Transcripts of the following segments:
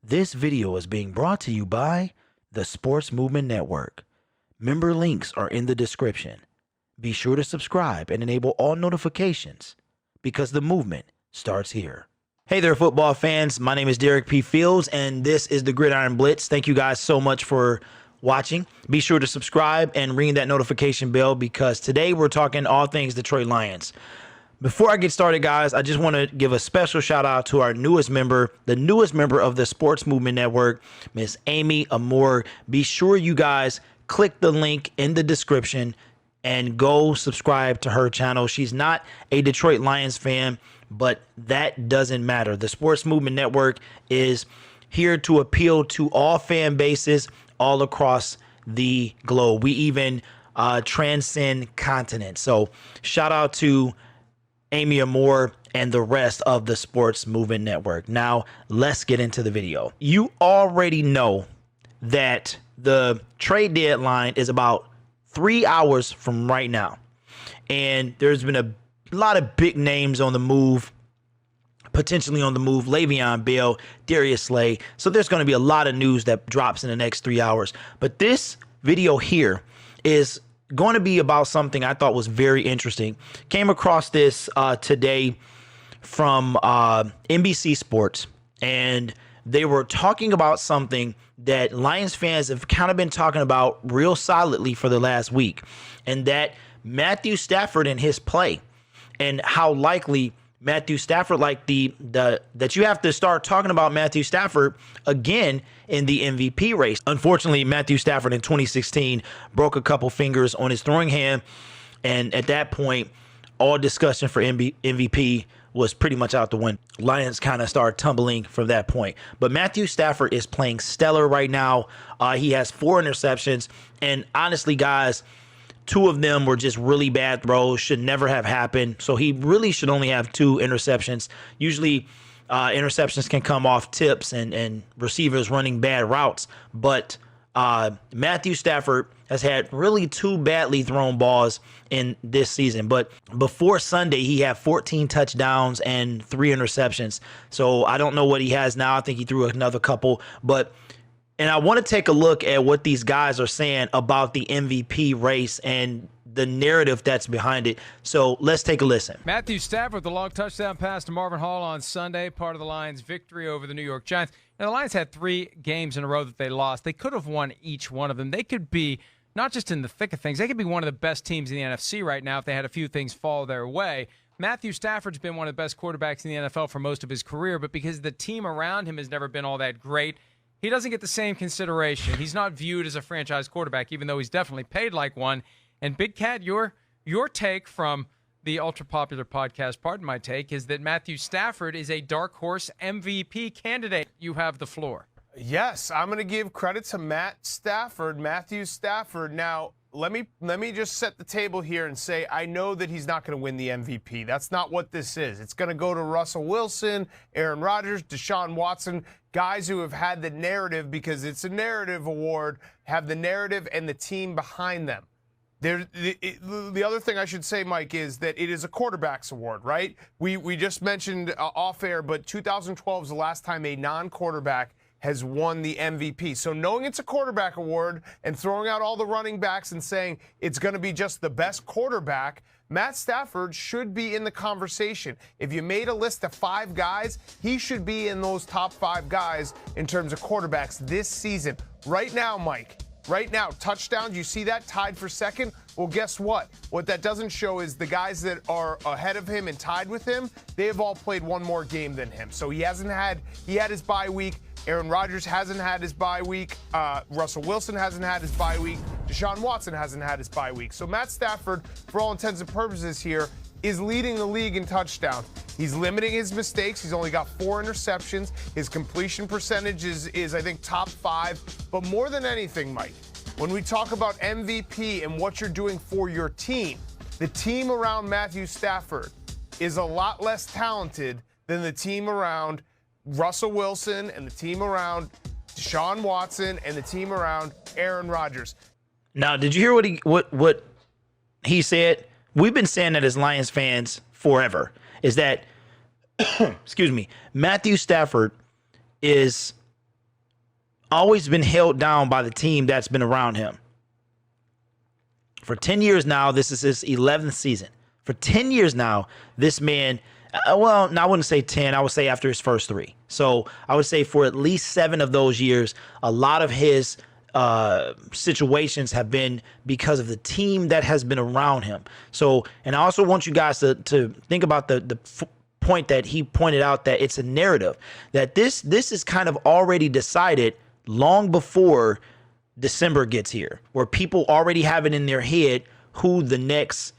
This video is being brought to you by the Sports Movement Network. Member links are in the description. Be sure to subscribe and enable all notifications because the movement starts here. Hey there, football fans. My name is Derek P. Fields, and this is the Gridiron Blitz. Thank you guys so much for watching. Be sure to subscribe and ring that notification bell because today we're talking all things Detroit Lions. Before I get started, guys, I just want to give a special shout out to our newest member, the newest member of the Sports Movement Network, Miss Amy AMOR. Be sure you guys click the link in the description and go subscribe to her channel. She's not a Detroit Lions fan, but that doesn't matter. The Sports Movement Network is here to appeal to all fan bases all across the globe. We even transcend continents. So shout out to Amy AMOR and the rest of the Sports Movement Network. Now, let's get into the video. You already know that the trade deadline is about 3 hours from right now. And there's been a lot of big names on the move, potentially on the move. Le'Veon Bell, Darius Slay. So there's going to be a lot of news that drops in the next 3 hours. But this video here is going to be about something I thought was very interesting. Came across this today from NBC Sports, and they were talking about something that Lions fans have kind of been talking about real solidly for the last week, and that Matthew Stafford and his play, and how likely Matthew Stafford, like that you have to start talking about Matthew Stafford again in the MVP race. Unfortunately, Matthew Stafford in 2016 broke a couple fingers on his throwing hand, and at that point, all discussion for MVP was pretty much out the window. Lions kind of started tumbling from that point. But Matthew Stafford is playing stellar right now. He has 4 interceptions, and honestly, guys, 2 of them were just really bad throws, should never have happened. So he really should only have 2 interceptions. Usually interceptions can come off tips and receivers running bad routes. But Matthew Stafford has had really 2 badly thrown balls in this season. But before Sunday, he had 14 touchdowns and 3 interceptions. So I don't know what he has now. I think he threw another couple. And I want to take a look at what these guys are saying about the MVP race and the narrative that's behind it. So let's take a listen. Matthew Stafford, the long touchdown pass to Marvin Hall on Sunday, part of the Lions' victory over the New York Giants. Now, the Lions had 3 games in a row that they lost. They could have won each one of them. They could be, not just in the thick of things, they could be one of the best teams in the NFC right now if they had a few things fall their way. Matthew Stafford's been one of the best quarterbacks in the NFL for most of his career, but because the team around him has never been all that great, he doesn't get the same consideration. He's not viewed as a franchise quarterback, even though he's definitely paid like one. And Big Cat, your take from the ultra-popular podcast, pardon my take, is that Matthew Stafford is a dark horse MVP candidate. You have the floor. Yes, I'm going to give credit to Matthew Stafford. Now, let me just set the table here and say I know that he's not going to win the MVP. That's not what this is. It's going to go to Russell Wilson, Aaron Rodgers, Deshaun Watson, guys who have had the narrative, because it's a narrative award, have the narrative and the team behind them. The other thing I should say, Mike, is that it is a quarterback's award, right? We just mentioned off air, but 2012 is the last time a non-quarterback has won the MVP. So knowing it's a quarterback award and throwing out all the running backs and saying it's going to be just the best quarterback, Matt Stafford should be in the conversation. If you made a list of 5 guys, he should be in those top 5 guys in terms of quarterbacks this season. Right now, Mike, right now, touchdowns, you see that tied for second? Well, guess what? What that doesn't show is the guys that are ahead of him and tied with him, they have all played one more game than him. So he had his bye week. Aaron Rodgers hasn't had his bye week. Russell Wilson hasn't had his bye week. Deshaun Watson hasn't had his bye week. So Matt Stafford, for all intents and purposes here, is leading the league in touchdowns. He's limiting his mistakes. He's only got 4 interceptions. His completion percentage is I think, top 5. But more than anything, Mike, when we talk about MVP and what you're doing for your team, the team around Matthew Stafford is a lot less talented than the team around Russell Wilson and the team around Deshaun Watson and the team around Aaron Rodgers. Now, did you hear what he said? We've been saying that as Lions fans forever, is that, excuse me, Matthew Stafford is always been held down by the team that's been around him. For 10 years now, this is his 11th season. For 10 years now, this man, well, no, I wouldn't say 10. I would say after his first 3. So I would say for at least 7 of those years, a lot of his situations have been because of the team that has been around him. So, and I also want you guys to think about the point that he pointed out, that it's a narrative, that this is kind of already decided long before December gets here, where people already have it in their head who the next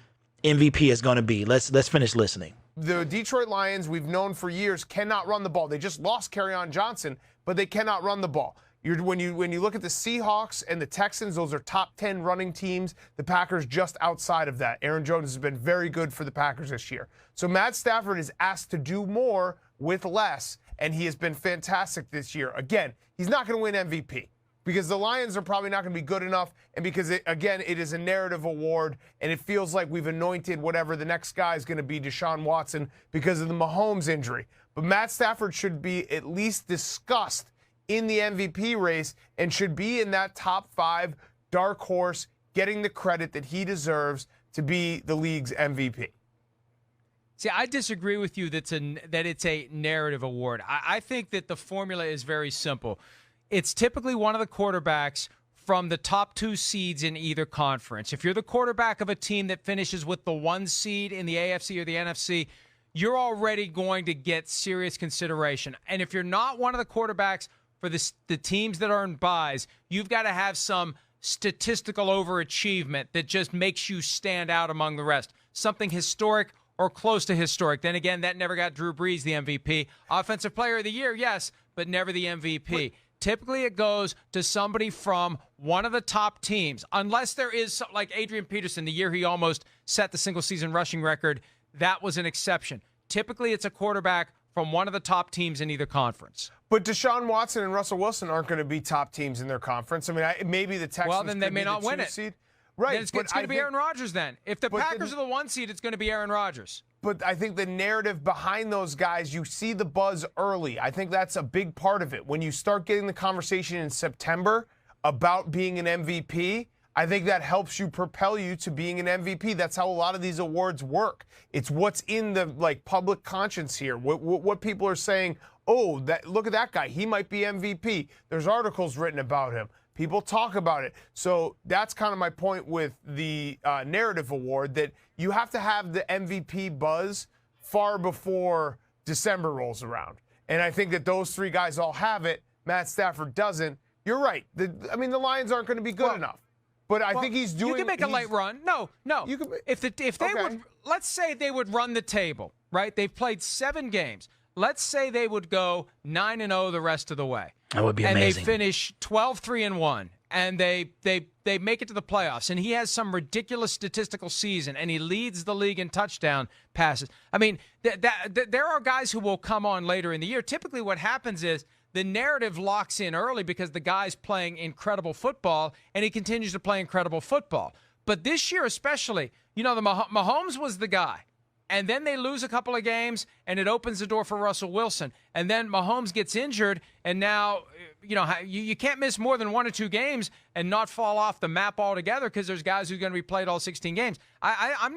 MVP is going to be. Let's finish listening. The Detroit Lions, we've known for years, cannot run the ball. They just lost Kerryon Johnson, but they cannot run the ball. When you look at the Seahawks and the Texans, those are top 10 running teams. The Packers just outside of that. Aaron Jones has been very good for the Packers this year. So Matt Stafford is asked to do more with less, and he has been fantastic this year. Again, he's not going to win MVP because the Lions are probably not going to be good enough, and because, it is a narrative award, and it feels like we've anointed whatever the next guy is going to be, Deshaun Watson, because of the Mahomes injury. But Matt Stafford should be at least discussed in the MVP race and should be in that top 5 dark horse, getting the credit that he deserves to be the league's MVP. See, I disagree with you that it's a narrative award. I think that the formula is very simple. It's typically one of the quarterbacks from the top 2 seeds in either conference. If you're the quarterback of a team that finishes with the 1 seed in the AFC or the NFC, you're already going to get serious consideration. And if you're not one of the quarterbacks for the teams that are in buys, you've got to have some statistical overachievement that just makes you stand out among the rest. Something historic or close to historic. Then again, that never got Drew Brees the MVP. Offensive Player of the Year, yes, but never the MVP. Typically, it goes to somebody from one of the top teams, unless there is, like Adrian Peterson, the year he almost set the single-season rushing record. That was an exception. Typically, it's a quarterback from one of the top teams in either conference. But Deshaun Watson and Russell Wilson aren't going to be top teams in their conference. I mean, maybe the Texans. Well, then they may not win it. Seed. Right. Then it's going to be Aaron Rodgers then. If the Packers are the 1 seed, it's going to be Aaron Rodgers. But I think the narrative behind those guys, you see the buzz early. I think that's a big part of it. When you start getting the conversation in September about being an MVP, I think that helps you propel you to being an MVP. That's how a lot of these awards work. It's what's in the public conscience here. What people are saying, oh, look at that guy. He might be MVP. There's articles written about him. People talk about it. So that's kind of my point with the narrative award, that you have to have the MVP buzz far before December rolls around. And I think that those 3 guys all have it. Matt Stafford doesn't. You're right. The Lions aren't going to be good enough. But I think he's doing. You can make a late run. No. You can, if they would, let's say they would run the table, right? They've played 7 games. Let's say they would go 9-0 the rest of the way. That would be amazing. And they finish 12-3-1, and they make it to the playoffs. And he has some ridiculous statistical season, and he leads the league in touchdown passes. I mean, there are guys who will come on later in the year. Typically, what happens is the narrative locks in early because the guy's playing incredible football, and he continues to play incredible football. But this year especially, the Mahomes was the guy. And then they lose a couple of games, and it opens the door for Russell Wilson. And then Mahomes gets injured, and now, you can't miss more than 1 or 2 games and not fall off the map altogether because there's guys who are going to be played all 16 games. I'm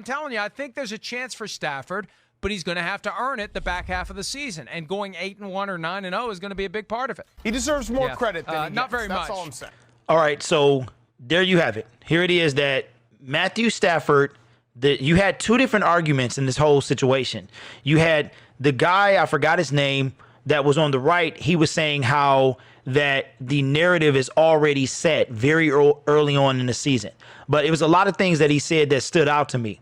telling you, I think there's a chance for Stafford, but he's going to have to earn it the back half of the season. And going 8-1 or 9-0 is going to be a big part of it. He deserves more credit than he gets. Not very much. That's all I'm saying. All right, so there you have it. Here it is that Matthew Stafford, you had 2 different arguments in this whole situation. You had the guy, I forgot his name, that was on the right. He was saying how that the narrative is already set very early on in the season. But it was a lot of things that he said that stood out to me,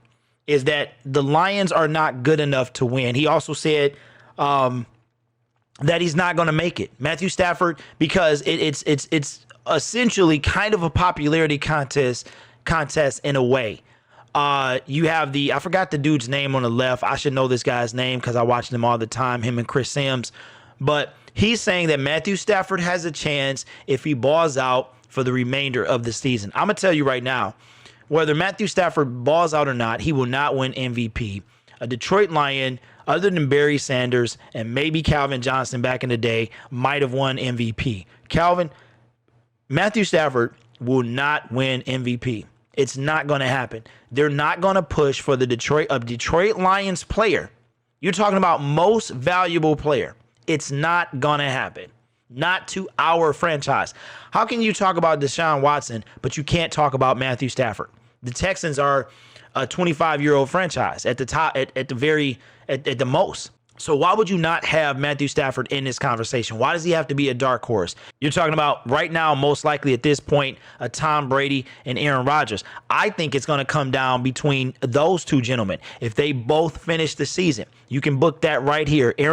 is that the Lions are not good enough to win. He also said that he's not going to make it. Matthew Stafford, because it's essentially kind of a popularity contest in a way. You have I forgot the dude's name on the left. I should know this guy's name because I watch them all the time, him and Chris Sims. But he's saying that Matthew Stafford has a chance if he balls out for the remainder of the season. I'm going to tell you right now, whether Matthew Stafford balls out or not, he will not win MVP. A Detroit Lion, other than Barry Sanders and maybe Calvin Johnson back in the day, might have won MVP. Matthew Stafford will not win MVP. It's not going to happen. They're not going to push for the Detroit Lions player. You're talking about most valuable player. It's not going to happen. Not to our franchise. How can you talk about Deshaun Watson, but you can't talk about Matthew Stafford? The Texans are a 25-year-old franchise at the top, at the most. So why would you not have Matthew Stafford in this conversation? Why does he have to be a dark horse? You're talking about right now, most likely at this point, a Tom Brady and Aaron Rodgers. I think it's going to come down between those two gentlemen. If they both finish the season, you can book that right here. If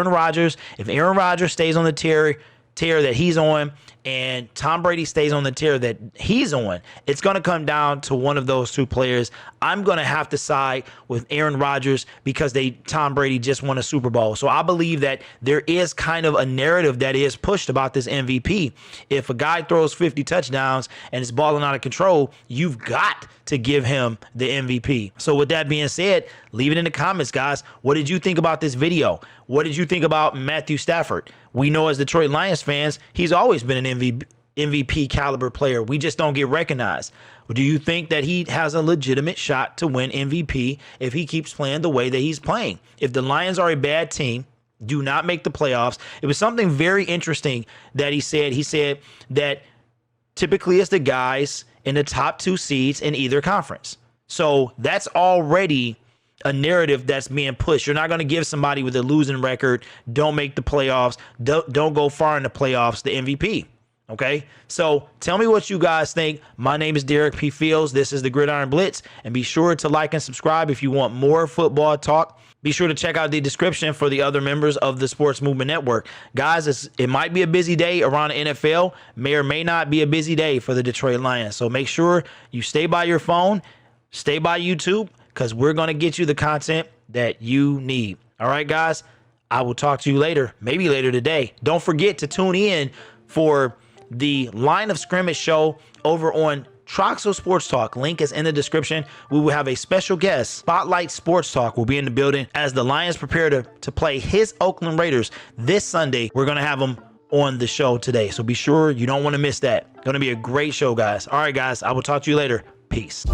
Aaron Rodgers stays on the tear that he's on, and Tom Brady stays on the tear that he's on, it's going to come down to one of those two players. I'm going to have to side with Aaron Rodgers because Tom Brady just won a Super Bowl. So I believe that there is kind of a narrative that is pushed about this MVP. If a guy throws 50 touchdowns and is balling out of control, you've got to give him the MVP. So with that being said, leave it in the comments, guys. What did you think about this video? What did you think about Matthew Stafford? We know as Detroit Lions fans, he's always been an MVP caliber player. We just don't get recognized. Do you think that he has a legitimate shot to win MVP if he keeps playing the way that he's playing? If the Lions are a bad team, do not make the playoffs. It was something very interesting that he said. He said that typically it's the guys in the top 2 seeds in either conference. So that's already a narrative that's being pushed. You're not going to give somebody with a losing record, don't make the playoffs, don't go far in the playoffs, the MVP. Okay, so tell me what you guys think. My name is Derek P. Fields. This is the Gridiron Blitz, and be sure to like and subscribe if you want more football talk. Be sure to check out the description for the other members of the Sports Movement Network. Guys, it might be a busy day around the NFL, may or may not be a busy day for the Detroit Lions. So make sure you stay by your phone, stay by YouTube, because we're going to get you the content that you need. All right, guys, I will talk to you later, maybe later today. Don't forget to tune in for the Line of Scrimmage show over on TROXEL'S Sports Talk. Link is in the description. We will have a special guest. Spotlight Sports Talk will be in the building as the Lions prepare to play his Oakland Raiders this Sunday. We're going to have them on the show today. So be sure you don't want to miss that. Going to be a great show, guys. All right, guys, I will talk to you later. Peace.